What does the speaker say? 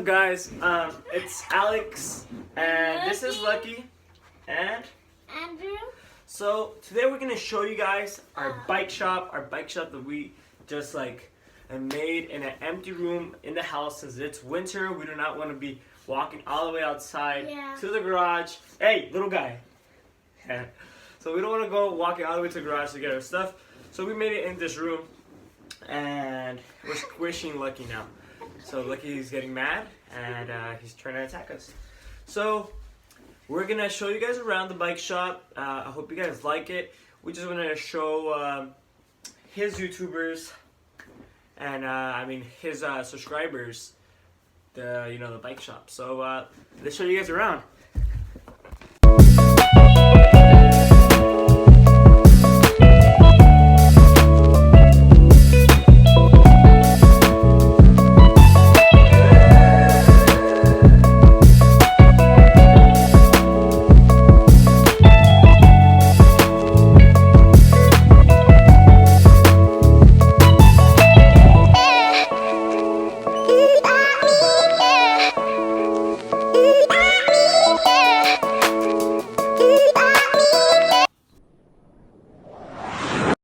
guys? It's Alex, and this is Lucky, and Andrew. so today we're gonna show you guys our bike shop that we just made in an empty room in the house. Since it's winter, we do not want to be walking all the way outside to the garage. Hey, little guy. So we don't want to go walking all the way to the garage to get our stuff. So we made it in this room, and we're squishing Lucky now. So Lucky's getting mad, and he's trying to attack us. So we're gonna show you guys around the bike shop. I hope you guys like it. We just want to show his YouTubers and his subscribers the bike shop. So let's show you guys around.